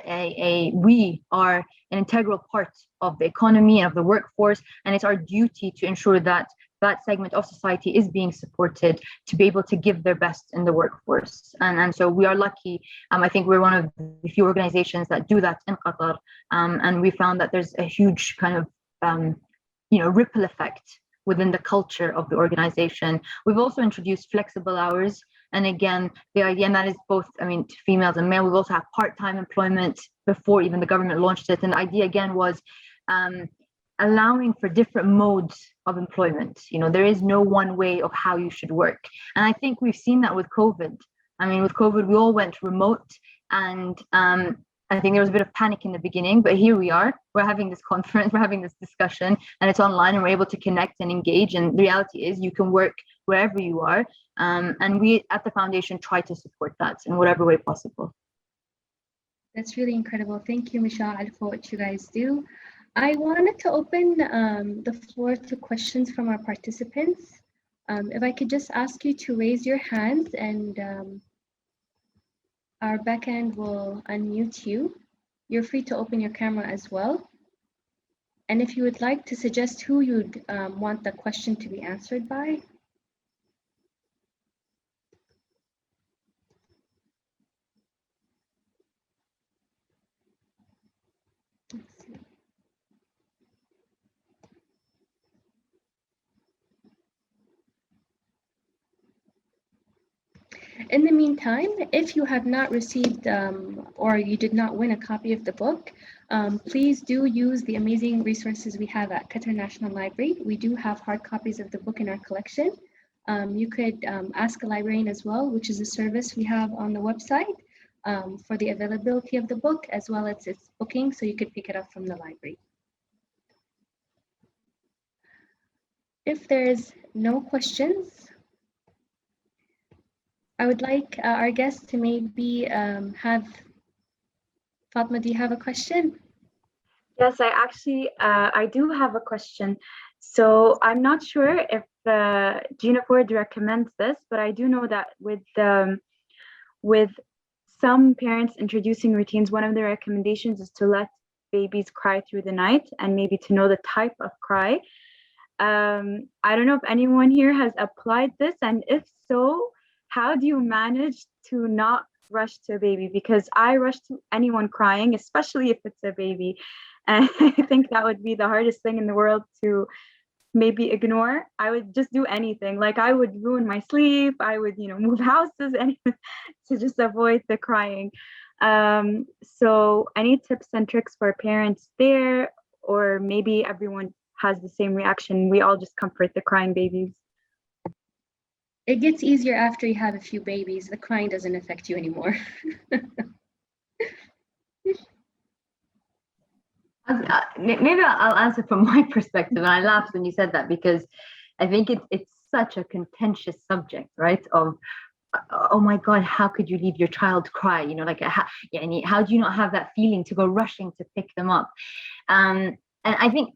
we are an integral part of the economy and of the workforce, and it's our duty to ensure that that segment of society is being supported to be able to give their best in the workforce. And so we are lucky. I think we're one of the few organizations that do that in Qatar. And we found that there's a huge kind of, ripple effect within the culture of the organization. We've also introduced flexible hours. And again, the idea, and that is both, to females and male. We've also had part-time employment before even the government launched it. And the idea again was allowing for different modes of employment. There is no one way of how you should work. And I think we've seen that with COVID. With COVID, we all went remote, and I think there was a bit of panic in the beginning, but here we are. We're having this conference, we're having this discussion, and it's online, and we're able to connect and engage. And the reality is you can work wherever you are. And we at the foundation try to support that in whatever way possible. That's really incredible. Thank you, Mishal, for what you guys do. I wanted to open the floor to questions from our participants. If I could just ask you to raise your hands, and our backend will unmute you. You're free to open your camera as well. And if you would like to suggest who you'd want the question to be answered by. Let's see. In the meantime, if you have not received or you did not win a copy of the book, please do use the amazing resources we have at Qatar National Library. We do have hard copies of the book in our collection. You could ask a librarian as well, which is a service we have on the website for the availability of the book as well as its booking, so you could pick it up from the library. If there's no questions, I would like our guests to maybe have, Fatma, do you have a question? Yes, I do have a question. So I'm not sure if Gina Ford recommends this, but I do know that with some parents introducing routines, one of the recommendations is to let babies cry through the night and maybe to know the type of cry. I don't know if anyone here has applied this, and if so, how do you manage to not rush to a baby? Because I rush to anyone crying, especially if it's a baby. And I think that would be the hardest thing in the world to maybe ignore. I would just do anything. Like I would ruin my sleep. I would, move houses anything to just avoid the crying. So any tips and tricks for parents there, or maybe everyone has the same reaction? We all just comfort the crying babies. It gets easier after you have a few babies. The crying doesn't affect you anymore. Maybe I'll answer from my perspective. And I laughed when you said that, because I think it's such a contentious subject, right? Of, oh my God, how could you leave your child cry? How do you not have that feeling to go rushing to pick them up? And I think,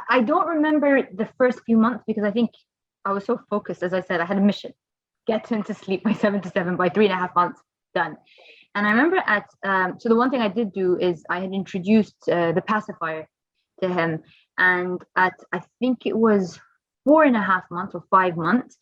I don't remember the first few months, because I think I was so focused. As I said, I had a mission: get him to sleep by 7 to 7, by 3.5 months, done. And I remember so the one thing I did do is I had introduced the pacifier to him. And at, I think it was 4.5 months or 5 months,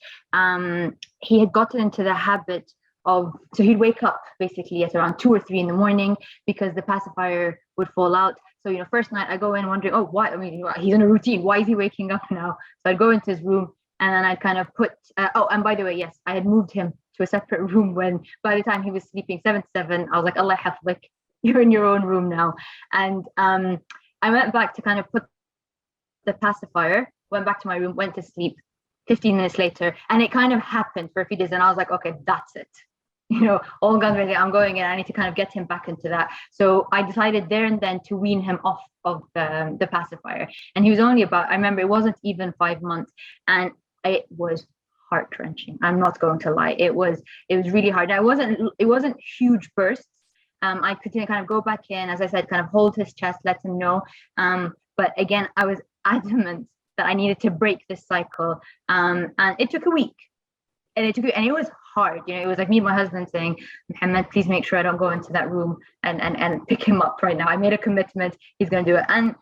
he had gotten into the habit of, so he'd wake up basically at around 2 or 3 in the morning because the pacifier would fall out. So, first night I go in wondering, oh, why? He's in a routine. Why is he waking up now? So I'd go into his room, and then I'd kind of put, and by the way, yes, I had moved him to a separate room when, by the time he was sleeping 7 to 7, I was like, Allah haflik, you're in your own room now. And I went back to kind of put the pacifier, went back to my room, went to sleep. 15 minutes later, and it kind of happened for a few days, and I was like, okay, that's it. All guns ready, I'm going in. I need to kind of get him back into that. So I decided there and then to wean him off of the pacifier. And he was only about, I remember it wasn't even 5 months, and it was heart-wrenching. I'm not going to lie. It was really hard. Now, it wasn't huge bursts. I could kind of go back in, as I said, kind of hold his chest, let him know. But again, I was adamant that I needed to break this cycle. And it took a week. And it was hard. It was like me and my husband saying, Muhammad, please make sure I don't go into that room and pick him up right now. I made a commitment. He's going to do it. And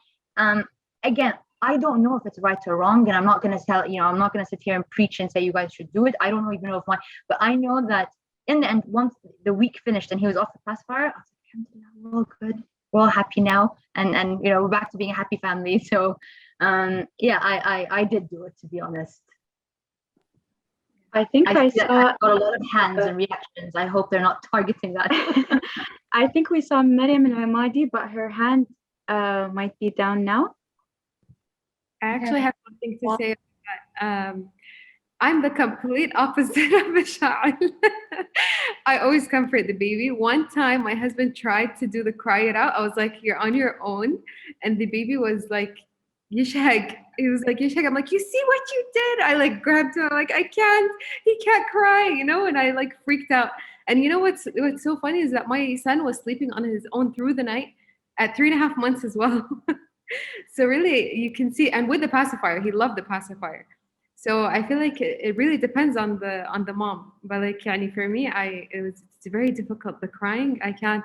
again, I don't know if it's right or wrong. And I'm not going to tell, I'm not going to sit here and preach and say you guys should do it. I don't even know if but I know that in the end, once the week finished and he was off the pacifier, I was like, we're all good. We're all happy now. And we're back to being a happy family. So I did do it, to be honest. I think I saw got a lot of hands and reactions. I hope they're not targeting that. I think we saw Maryam and Hamadi, but her hand might be down now. I actually have something to say about that. I'm the complete opposite of Misha'al. I always comfort the baby. One time my husband tried to do the cry it out. I was like, you're on your own. And the baby was like, Yishag. He was like, Yishag. I'm like, you see what you did? I like grabbed him. I'm like, he can't cry, and I like freaked out. And what's so funny is that my son was sleeping on his own through the night at 3.5 months as well. So really you can see, and with the pacifier, he loved the pacifier. So I feel like it really depends on the mom. But like, for me, it's very difficult. The crying, I can't.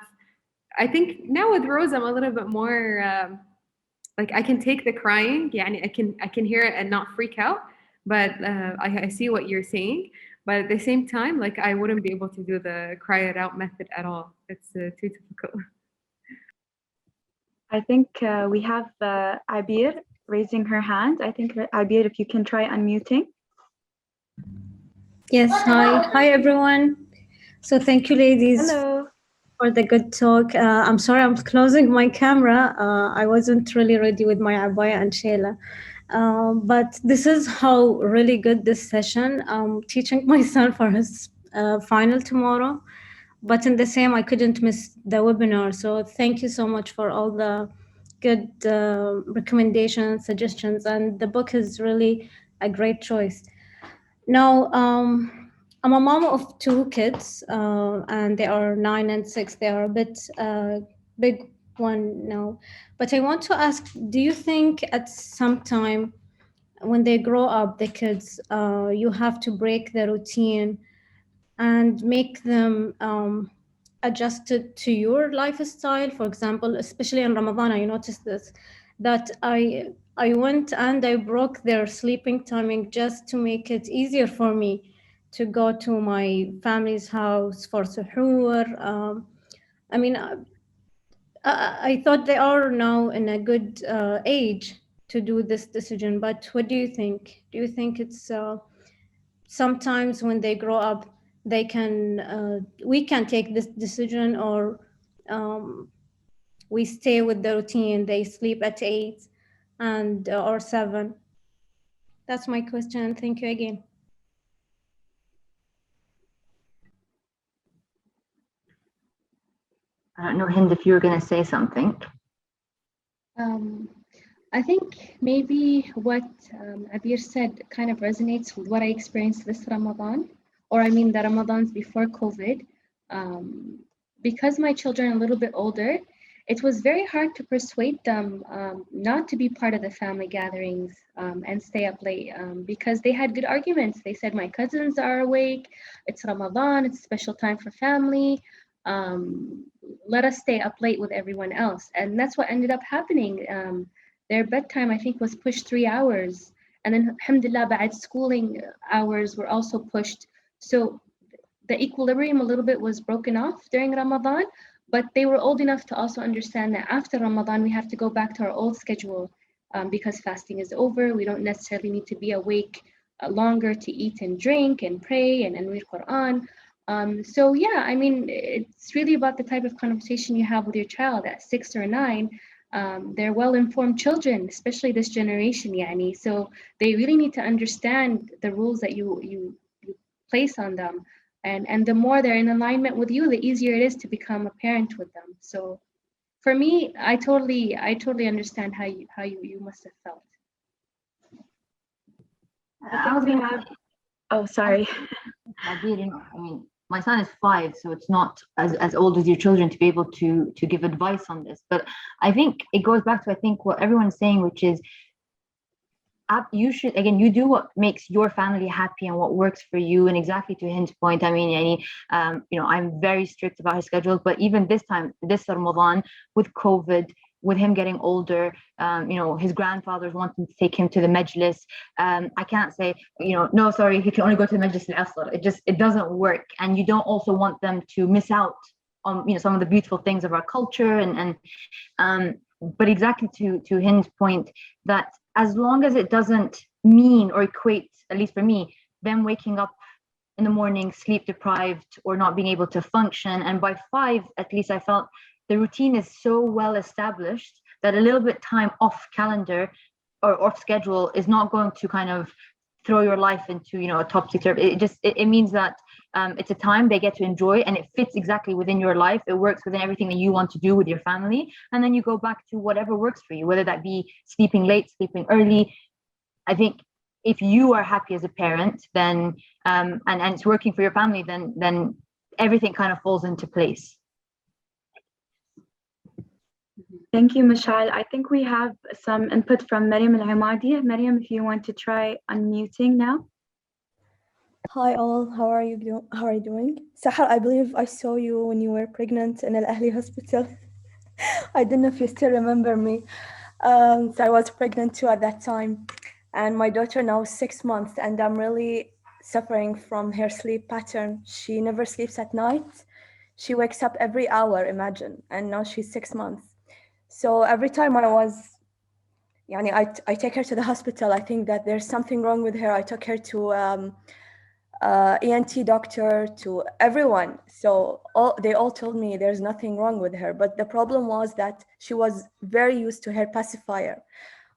I think now with Rose, I'm a little bit more like I can take the crying. I can hear it and not freak out. But I see what you're saying. But at the same time, like I wouldn't be able to do the cry it out method at all. It's too difficult. I think we have Abir raising her hand. I think Abir, if you can try unmuting. Yes, hi everyone. So thank you, ladies. Hello. For the good talk. I'm sorry, I'm closing my camera. I wasn't really ready with my abaya and shayla. But this is how really good this session. I'm teaching my son for his final tomorrow. But in the same, I couldn't miss the webinar. So thank you so much for all the good recommendations, suggestions, and the book is really a great choice. Now, I'm a mom of 2 kids, and they are 9 and 6. They are a bit big one now. But I want to ask, do you think at some time when they grow up, the kids, you have to break the routine and make them adjusted to your lifestyle? For example, especially in Ramadan, I noticed this, that I went and I broke their sleeping timing just to make it easier for me to go to my family's house for suhoor. I thought they are now in a good age to do this decision, but what do you think? Do you think it's sometimes when they grow up, they can we can take this decision, or we stay with the routine, they sleep at 8 and or 7? That's my question. Thank you again. I don't know, Hind, if you were going to say something. I think maybe what Abir said kind of resonates with what I experienced this Ramadan, or the Ramadans before COVID. Because my children are a little bit older, it was very hard to persuade them not to be part of the family gatherings and stay up late because they had good arguments. They said, my cousins are awake, it's Ramadan, it's a special time for family. Let us stay up late with everyone else. And that's what ended up happening. Their bedtime, I think, was pushed 3 hours. And then, alhamdulillah, ba'ad schooling hours were also pushed. So the equilibrium a little bit was broken off during Ramadan, but they were old enough to also understand that after Ramadan, we have to go back to our old schedule because fasting is over. We don't necessarily need to be awake longer to eat and drink and pray and read Quran. So yeah, I mean, it's really about the type of conversation you have with your child at 6 or 9. They're well-informed children, especially this generation, yani. So they really need to understand the rules that you place on them. And the more they're in alignment with you, the easier it is to become a parent with them. So for me, I totally understand how you must have felt. I think we have. Oh, sorry. I mean, my son is 5, so it's not as old as your children to be able to give advice on this. But I think it goes back to, I think, what everyone's saying, which is you should, again, you do what makes your family happy and what works for you. And exactly to Hind's point, I mean, I'm very strict about his schedule, but even this time, this Ramadan, with COVID, with him getting older, his grandfathers wanting to take him to the majlis. I can't say, no, sorry, he can only go to the majlis al-asr. It doesn't work. And you don't also want them to miss out on, some of the beautiful things of our culture. But exactly to Hind's point, that as long as it doesn't mean or equate, at least for me, them waking up in the morning, sleep deprived, or not being able to function. And by 5, at least I felt the routine is so well established that a little bit time off calendar or off schedule is not going to kind of throw your life into, a topsy-turvy. It means that it's a time they get to enjoy, and it fits exactly within your life. It works within everything that you want to do with your family. And then you go back to whatever works for you, whether that be sleeping late, sleeping early. I think if you are happy as a parent, then and it's working for your family, then everything kind of falls into place. Thank you, Mashal. I think we have some input from Mariam Al-Hamadi. Mariam, if you want to try unmuting now. Hi all, how are you doing? Sahar, I believe I saw you when you were pregnant in Al Ahli hospital. I don't know if you still remember me. So I was pregnant too at that time, and my daughter now is 6 months, and I'm really suffering from her sleep pattern. She never sleeps at night. She wakes up every hour, imagine, and now she's 6 months. So every time I take her to the hospital, I think that there's something wrong with her. I took her to ENT doctor, to everyone. So they all told me there's nothing wrong with her. But the problem was that she was very used to her pacifier.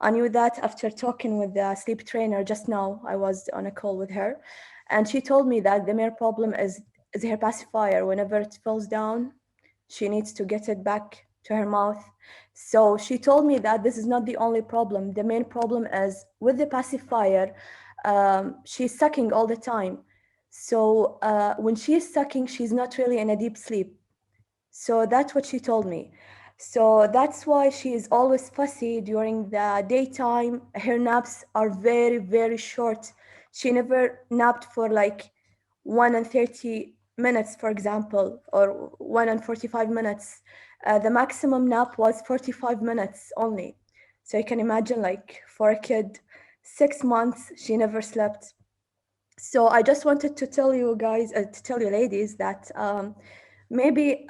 I knew that after talking with the sleep trainer just now. I was on a call with her, and she told me that the main problem is her pacifier. Whenever it falls down, she needs to get it back to her mouth. So she told me that this is not the only problem. The main problem is with the pacifier, she's sucking all the time. So when she's sucking, she's not really in a deep sleep. So that's what she told me. So that's why she is always fussy during the daytime. Her naps are very, very short. She never napped for like 1 and 30 minutes, for example, or 1 and 45 minutes. The maximum nap was 45 minutes only. So you can imagine, like, for a kid, 6 months, she never slept. So I just wanted to tell you guys, to tell you ladies, that maybe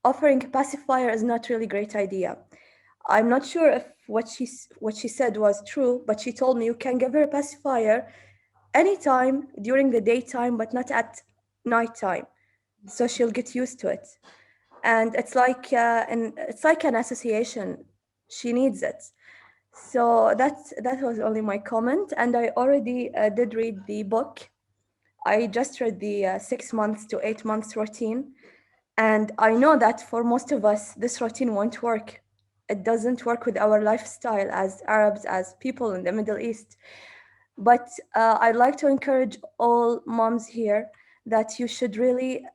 offering a pacifier is not really a great idea. I'm not sure if what she said was true, but she told me you can give her a pacifier anytime during the daytime, but not at nighttime. So she'll get used to it. And it's like an association. She needs it. So that was only my comment. And I already did read the book. I just read the 6 months to 8 months routine. And I know that for most of us, this routine won't work. It doesn't work with our lifestyle as Arabs, as people in the Middle East. But I'd like to encourage all moms here that you should really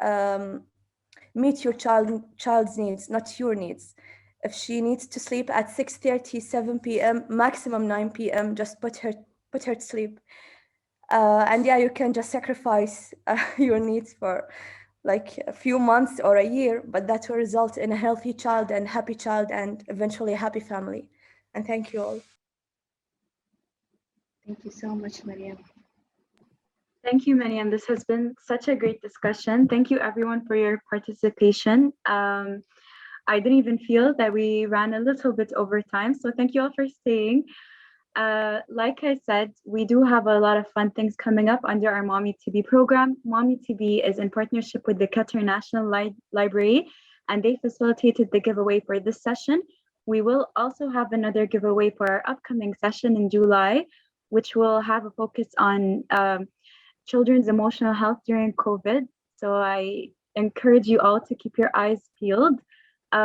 meet your child's needs, not your needs. If she needs to sleep at 6:30, 7 p.m., maximum 9 p.m., just put her to sleep. And yeah, you can just sacrifice your needs for like a few months or a year, but that will result in a healthy child and happy child and eventually a happy family. And thank you all. Thank you so much, Mariam. Thank you, Mariam. This has been such a great discussion. Thank you, everyone, for your participation. I didn't even feel that we ran a little bit over time, so thank you all for staying. Like I said, we do have a lot of fun things coming up under our Mommy to Be program. Mommy to Be is in partnership with the Qatar National Library, and they facilitated the giveaway for this session. We will also have another giveaway for our upcoming session in July, which will have a focus on children's emotional health during COVID. So I encourage you all to keep your eyes peeled.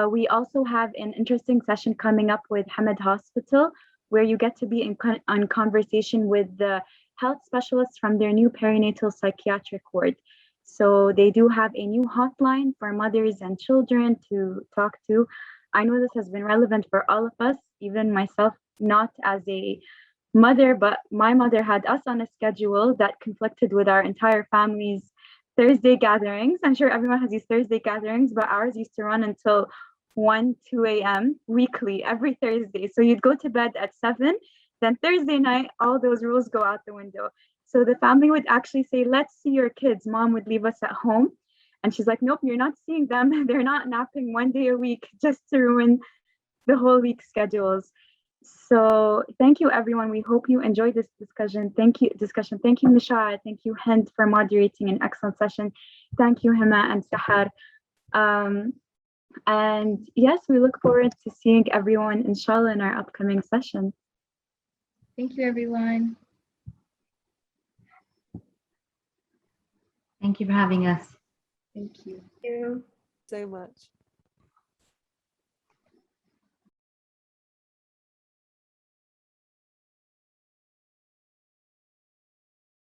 We also have an interesting session coming up with Hamad Hospital, where you get to be on conversation with the health specialists from their new perinatal psychiatric ward. So they do have a new hotline for mothers and children to talk to. I know this has been relevant for all of us, even myself, not as a mother, but my mother had us on a schedule that conflicted with our entire family's Thursday gatherings. I'm sure everyone has these Thursday gatherings, but ours used to run until 1, 2 a.m. weekly, every Thursday. So you'd go to bed at 7, then Thursday night, all those rules go out the window. So the family would actually say, let's see your kids. Mom would leave us at home. And she's like, nope, you're not seeing them. They're not napping 1 day a week just to ruin the whole week's schedules. So thank you, everyone. We hope you enjoyed this discussion. Thank you, Mishra. Thank you, Hind, for moderating an excellent session. Thank you, Hima and Sahar. And yes, we look forward to seeing everyone, inshallah, in our upcoming session. Thank you, everyone. Thank you for having us. Thank you. Thank you so much.